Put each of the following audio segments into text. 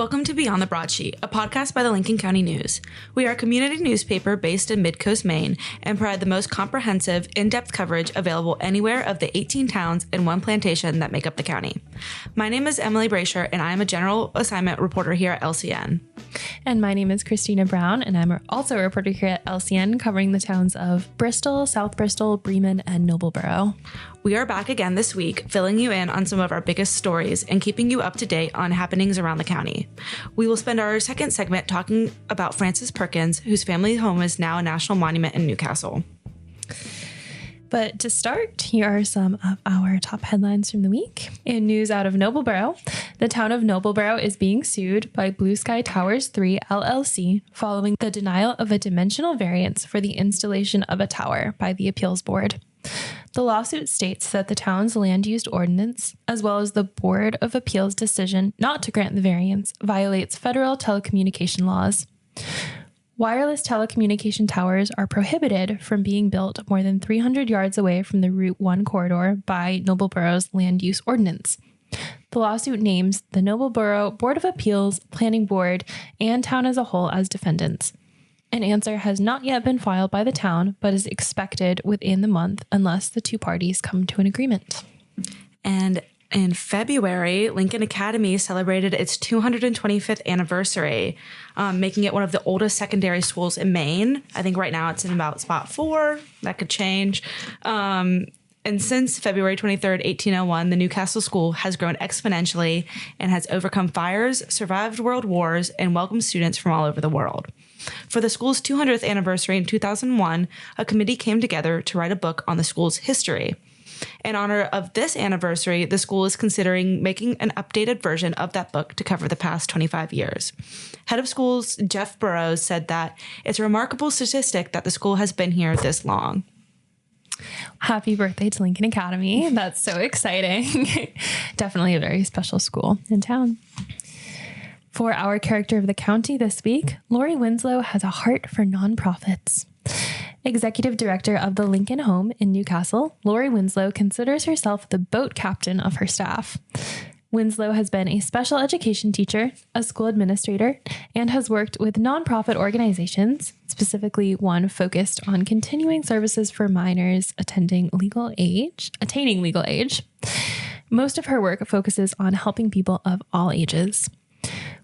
Welcome to Beyond the Broadsheet, a podcast by the Lincoln County News. We are a community newspaper based in Midcoast, Maine, and provide the most comprehensive, in-depth coverage available anywhere of the 18 towns and one plantation that make up the county. My name is Emily Bracher, and I am a general assignment reporter here at LCN. And my name is Christina Brown, and I'm also a reporter here at LCN, covering the towns of Bristol, South Bristol, Bremen, and Noblesboro. We are back again this week, filling you in on some of our biggest stories and keeping you up to date on happenings around the county. We will spend our second segment talking about Frances Perkins, whose family home is now a national monument in Newcastle. But to start, here are some of our top headlines from the week. In news out of Noblesboro, the town of Noblesboro is being sued by Blue Sky Towers 3 LLC following the denial of a dimensional variance for the installation of a tower by the appeals board. The lawsuit states that the town's land use ordinance, as well as the Board of Appeals' decision not to grant the variance, violates federal telecommunication laws. Wireless telecommunication towers are prohibited from being built more than 300 yards away from the Route 1 corridor by Noblesboro's land use ordinance. The lawsuit names the Noblesboro Board of Appeals, Planning Board, and town as a whole as defendants. An answer has not yet been filed by the town, but is expected within the month unless the two parties come to an agreement. And in February, Lincoln Academy celebrated its 225th anniversary, making it one of the oldest secondary schools in Maine. I think right now it's in about spot 4. That could change. And since February 23rd, 1801, the Newcastle school has grown exponentially and has overcome fires, survived world wars, and welcomed students from all over the world. For the school's 200th anniversary in 2001, a committee came together to write a book on the school's history. In honor of this anniversary, the school is considering making an updated version of that book to cover the past 25 years. Head of schools Jeff Burrows said that it's a remarkable statistic that the school has been here this long. Happy birthday to Lincoln Academy. That's so exciting. Definitely a very special school in town. For our character of the county this week, Lori Winslow has a heart for nonprofits. Executive director of the Lincoln Home in Newcastle, Lori Winslow considers herself the boat captain of her staff. Winslow has been a special education teacher, a school administrator, and has worked with nonprofit organizations, specifically one focused on continuing services for minors attaining legal age. Most of her work focuses on helping people of all ages.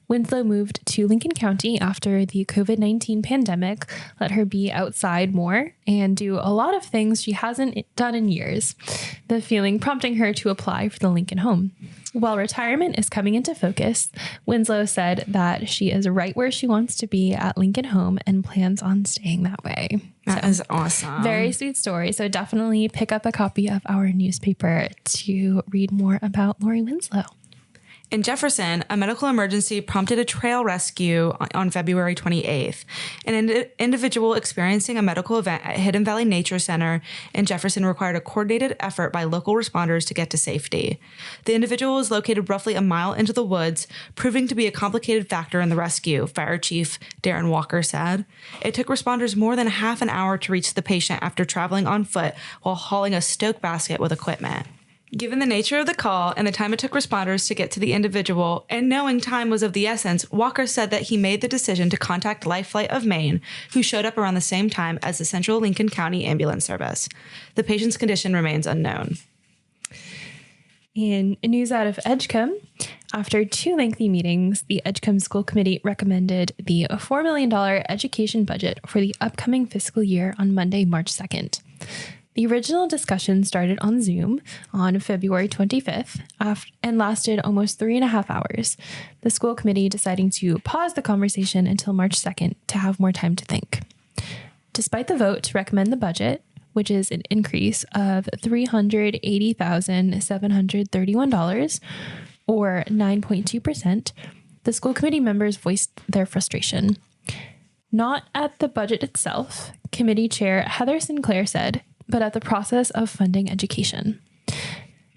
Winslow moved to Lincoln County after the COVID-19 pandemic let her be outside more and do a lot of things she hasn't done in years, the feeling prompting her to apply for the Lincoln Home. While retirement is coming into focus, Winslow said that she is right where she wants to be at Lincoln Home and plans on staying that way. That is awesome. Very sweet story. So definitely pick up a copy of our newspaper to read more about Lori Winslow. In Jefferson, a medical emergency prompted a trail rescue on February 28th. An individual experiencing a medical event at Hidden Valley Nature Center in Jefferson required a coordinated effort by local responders to get to safety. The individual was located roughly a mile into the woods, proving to be a complicated factor in the rescue, Fire Chief Darren Walker said. It took responders more than half an hour to reach the patient after traveling on foot while hauling a stoke basket with equipment. Given the nature of the call and the time it took responders to get to the individual, and knowing time was of the essence, Walker said that he made the decision to contact Life Flight of Maine, who showed up around the same time as the Central Lincoln County Ambulance Service. The patient's condition remains unknown. In news out of Edgecombe, after 2 lengthy meetings, the Edgecombe School Committee recommended the $4 million education budget for the upcoming fiscal year on Monday, March 2nd. The original discussion started on Zoom on February 25th and lasted almost 3.5 hours, the school committee deciding to pause the conversation until March 2nd to have more time to think. Despite the vote to recommend the budget, which is an increase of $380,731, or 9.2%, the school committee members voiced their frustration. Not at the budget itself, committee chair Heather Sinclair said, but at the process of funding education.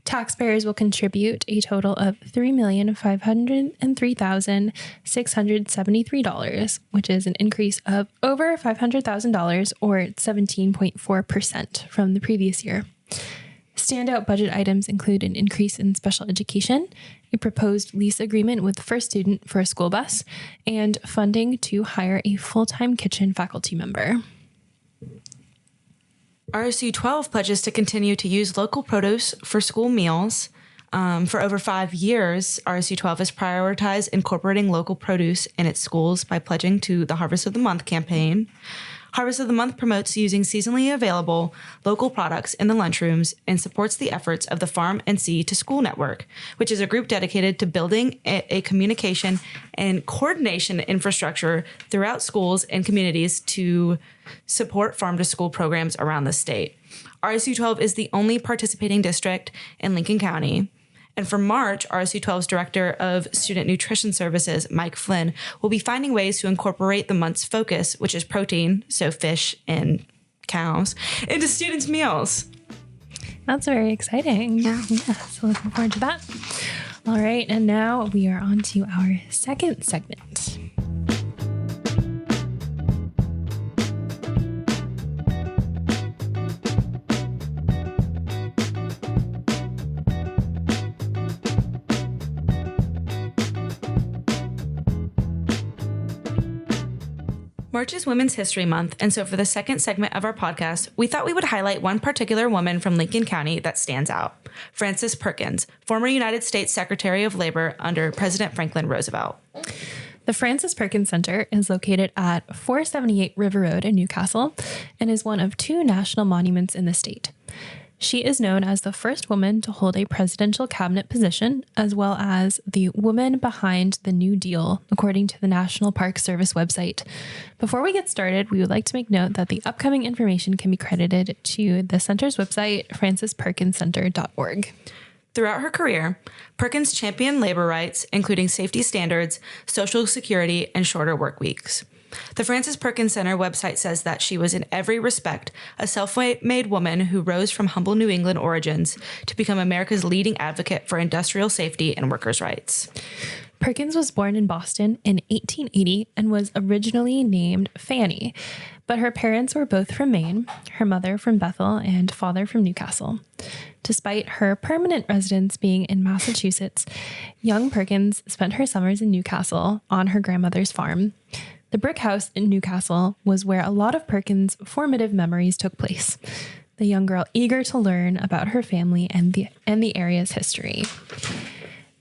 Taxpayers will contribute a total of $3,503,673, which is an increase of over $500,000 or 17.4% from the previous year. Standout budget items include an increase in special education, a proposed lease agreement with the first student for a school bus, and funding to hire a full-time kitchen faculty member. RSU 12 pledges to continue to use local produce for school meals. For over 5 years, RSU 12 has prioritized incorporating local produce in its schools by pledging to the Harvest of the Month campaign. Harvest of the Month promotes using seasonally available local products in the lunchrooms and supports the efforts of the Farm and Sea to School Network, which is a group dedicated to building a communication and coordination infrastructure throughout schools and communities to support farm-to-school programs around the state. RSU 12 is the only participating district in Lincoln County. And for March, RSU 12's Director of Student Nutrition Services, Mike Flynn, will be finding ways to incorporate the month's focus, which is protein, so fish and cows, into students' meals. That's very exciting. Yeah, so looking forward to that. All right, and now we are on to our second segment. March is Women's History Month, and so for the second segment of our podcast, we thought we would highlight one particular woman from Lincoln County that stands out, Frances Perkins, former United States Secretary of Labor under President Franklin Roosevelt. The Frances Perkins Center is located at 478 River Road in Newcastle and is one of 2 national monuments in the state. She is known as the first woman to hold a presidential cabinet position, as well as the woman behind the New Deal, according to the National Park Service website. Before we get started, we would like to make note that the upcoming information can be credited to the center's website, francesperkinscenter.org. Throughout her career, Perkins championed labor rights, including safety standards, Social Security, and shorter work weeks. The Frances Perkins Center website says that she was in every respect a self-made woman who rose from humble New England origins to become America's leading advocate for industrial safety and workers' rights. Perkins was born in Boston in 1880 and was originally named Fanny, but her parents were both from Maine, her mother from Bethel and father from Newcastle. Despite her permanent residence being in Massachusetts, young Perkins spent her summers in Newcastle on her grandmother's farm. The brick house in Newcastle was where a lot of Perkins' formative memories took place, the young girl eager to learn about her family and the area's history.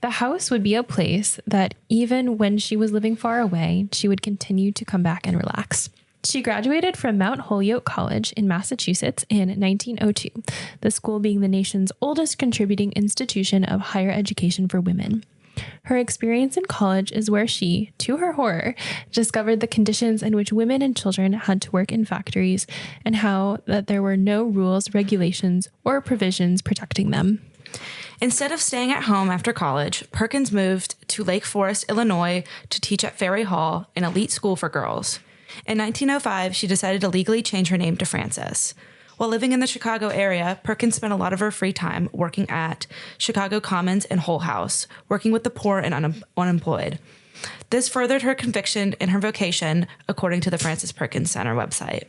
The house would be a place that even when she was living far away, she would continue to come back and relax. She graduated from Mount Holyoke College in Massachusetts in 1902, the school being the nation's oldest contributing institution of higher education for women. Her experience in college is where she, to her horror, discovered the conditions in which women and children had to work in factories and how that there were no rules, regulations, or provisions protecting them. Instead of staying at home after college, Perkins moved to Lake Forest, Illinois to teach at Ferry Hall, an elite school for girls. In 1905, she decided to legally change her name to Frances. While living in the Chicago area, Perkins spent a lot of her free time working at Chicago Commons and Hull House, working with the poor and unemployed. This furthered her conviction in her vocation, according to the Frances Perkins Center website.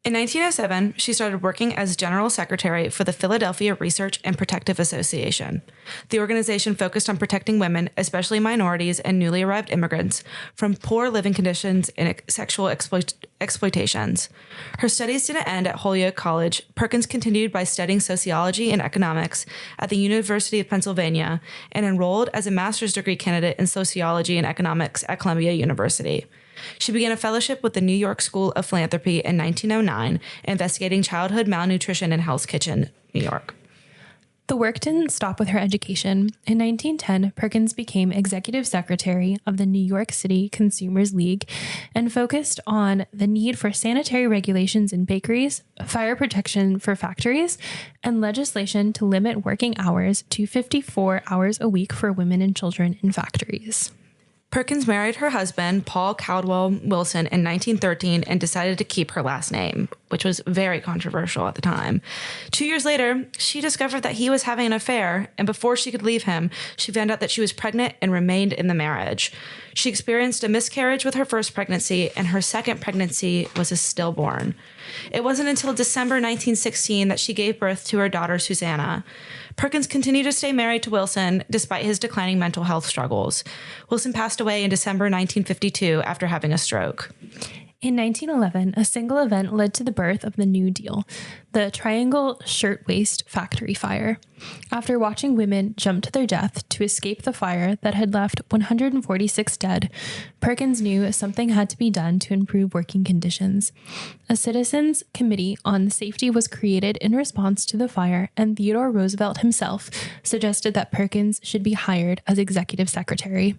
In 1907, she started working as General Secretary for the Philadelphia Research and Protective Association. The organization focused on protecting women, especially minorities and newly arrived immigrants, from poor living conditions and sexual exploitations. Her studies didn't end at Holyoke College. Perkins continued by studying sociology and economics at the University of Pennsylvania and enrolled as a master's degree candidate in sociology and economics at Columbia University. She began a fellowship with the New York School of Philanthropy in 1909, investigating childhood malnutrition in Hell's Kitchen, New York. The work didn't stop with her education. In 1910, Perkins became executive secretary of the New York City Consumers League and focused on the need for sanitary regulations in bakeries, fire protection for factories, and legislation to limit working hours to 54 hours a week for women and children in factories. Perkins married her husband, Paul Caldwell Wilson, in 1913 and decided to keep her last name, which was very controversial at the time. 2 years later, she discovered that he was having an affair, and before she could leave him, she found out that she was pregnant and remained in the marriage. She experienced a miscarriage with her first pregnancy, and her second pregnancy was a stillborn. It wasn't until December 1916 that she gave birth to her daughter, Susanna. Perkins continued to stay married to Wilson despite his declining mental health struggles. Wilson passed away in December 1952 after having a stroke. In 1911, a single event led to the birth of the New Deal, the Triangle Shirtwaist Factory fire. After watching women jump to their death to escape the fire that had left 146 dead, Perkins knew something had to be done to improve working conditions. A citizens' committee on safety was created in response to the fire, and Theodore Roosevelt himself suggested that Perkins should be hired as executive secretary.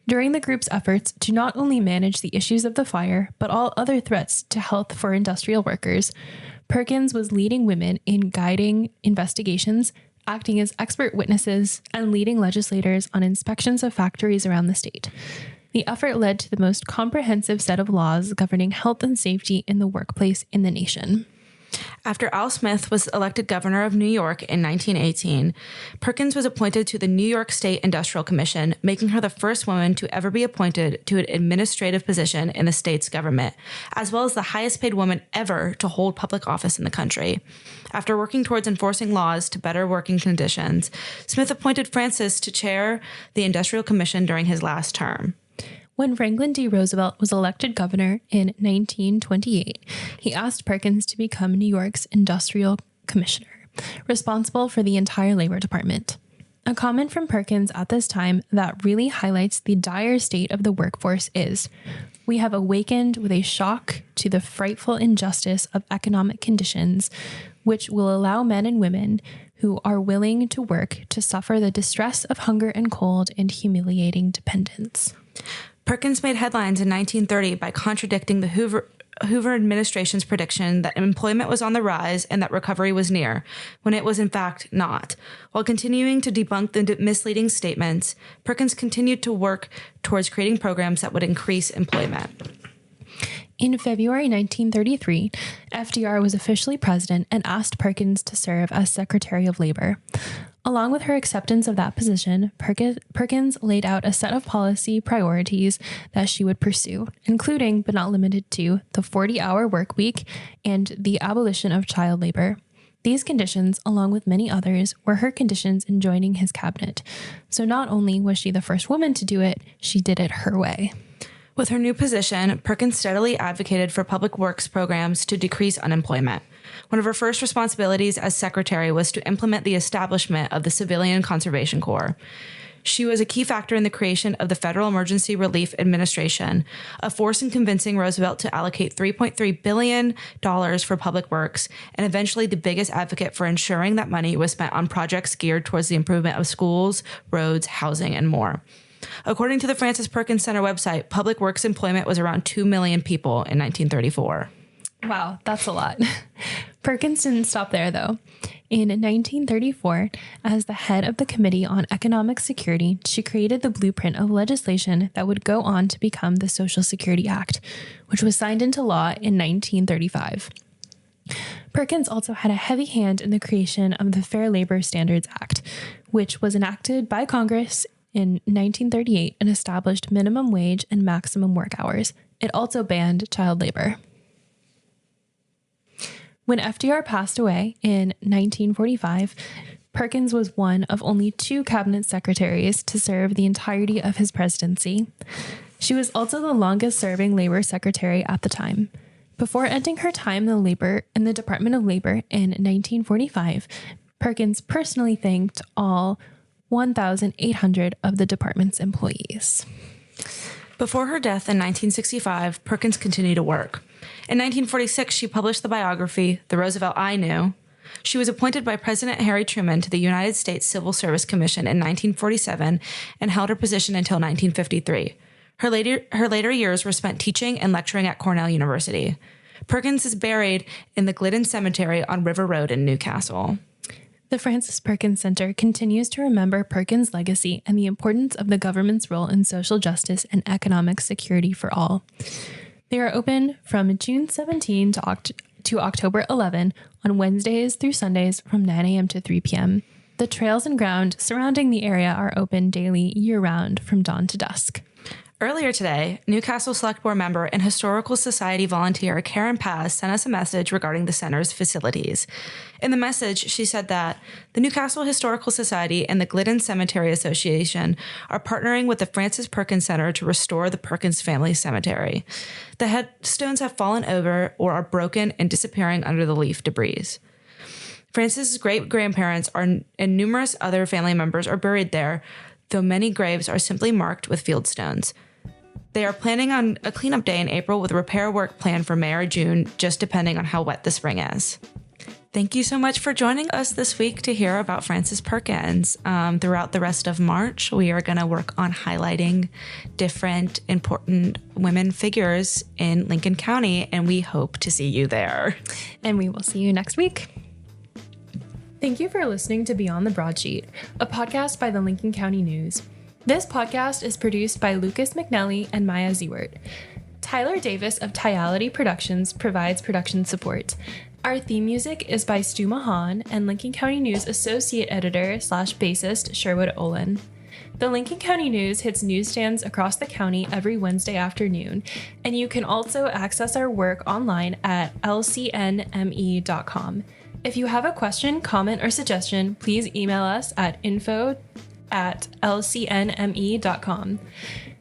During the group's efforts to not only manage the issues of the fire, but all other threats to health for industrial workers, Perkins was leading women in guiding investigations, acting as expert witnesses, and leading legislators on inspections of factories around the state. The effort led to the most comprehensive set of laws governing health and safety in the workplace in the nation. After Al Smith was elected governor of New York in 1918, Perkins was appointed to the New York State Industrial Commission, making her the first woman to ever be appointed to an administrative position in the state's government, as well as the highest paid woman ever to hold public office in the country. After working towards enforcing laws to better working conditions, Smith appointed Frances to chair the Industrial Commission during his last term. When Franklin D. Roosevelt was elected governor in 1928, he asked Perkins to become New York's industrial commissioner, responsible for the entire labor department. A comment from Perkins at this time that really highlights the dire state of the workforce is, "We have awakened with a shock to the frightful injustice of economic conditions, which will allow men and women who are willing to work to suffer the distress of hunger and cold and humiliating dependence." Perkins made headlines in 1930 by contradicting the Hoover administration's prediction that employment was on the rise and that recovery was near, when it was in fact not. While continuing to debunk the misleading statements, Perkins continued to work towards creating programs that would increase employment. In February 1933, FDR was officially president and asked Perkins to serve as Secretary of Labor. Along with her acceptance of that position, Perkins laid out a set of policy priorities that she would pursue, including, but not limited to, the 40-hour work week and the abolition of child labor. These conditions, along with many others, were her conditions in joining his cabinet. So not only was she the first woman to do it, she did it her way. With her new position, Perkins steadily advocated for public works programs to decrease unemployment. One of her first responsibilities as secretary was to implement the establishment of the Civilian Conservation Corps. She was a key factor in the creation of the Federal Emergency Relief Administration, a force in convincing Roosevelt to allocate $3.3 billion for public works, and eventually the biggest advocate for ensuring that money was spent on projects geared towards the improvement of schools, roads, housing, and more. According to the Frances Perkins Center website, public works employment was around 2 million people in 1934. Wow, that's a lot. Perkins didn't stop there, though. In 1934, as the head of the Committee on Economic Security, she created the blueprint of legislation that would go on to become the Social Security Act, which was signed into law in 1935. Perkins also had a heavy hand in the creation of the Fair Labor Standards Act, which was enacted by Congress in 1938 and established minimum wage and maximum work hours. It also banned child labor. When FDR passed away in 1945, Perkins was one of only 2 cabinet secretaries to serve the entirety of his presidency. She was also the longest-serving labor secretary at the time. Before ending her time in the Department of Labor in 1945, Perkins personally thanked all 1,800 of the department's employees. Before her death in 1965, Perkins continued to work. In 1946, she published the biography, The Roosevelt I Knew. She was appointed by President Harry Truman to the United States Civil Service Commission in 1947 and held her position until 1953. Her later years were spent teaching and lecturing at Cornell University. Perkins is buried in the Glidden Cemetery on River Road in Newcastle. The Frances Perkins Center continues to remember Perkins' legacy and the importance of the government's role in social justice and economic security for all. They are open from June 17 to to October 11 on Wednesdays through Sundays from 9 a.m. to 3 p.m. The trails and ground surrounding the area are open daily year-round from dawn to dusk. Earlier today, Newcastle Select Board member and Historical Society volunteer Karen Paz sent us a message regarding the center's facilities. In the message, she said that the Newcastle Historical Society and the Glidden Cemetery Association are partnering with the Frances Perkins Center to restore the Perkins family cemetery. The headstones have fallen over or are broken and disappearing under the leaf debris. Frances' great-grandparents and numerous other family members are buried there, though many graves are simply marked with field stones. They are planning on a cleanup day in April with repair work planned for May or June, just depending on how wet the spring is. Thank you so much for joining us this week to hear about Frances Perkins. Throughout the rest of March, we are going to work on highlighting different important women figures in Lincoln County, and we hope to see you there. And we will see you next week. Thank you for listening to Beyond the Broadsheet, a podcast by the Lincoln County News. This podcast is produced by Lucas McNelly and Maya Zewert. Tyler Davis of Tyality Productions provides production support. Our theme music is by Stu Mahan and Lincoln County News Associate Editor / Bassist Sherwood Olin. The Lincoln County News hits newsstands across the county every Wednesday afternoon, and you can also access our work online at lcnme.com. If you have a question, comment, or suggestion, please email us at info@lcnme.com.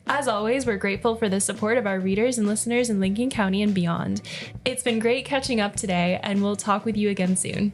As always, we're grateful for the support of our readers and listeners in Lincoln County and beyond. It's been great catching up today, and we'll talk with you again soon.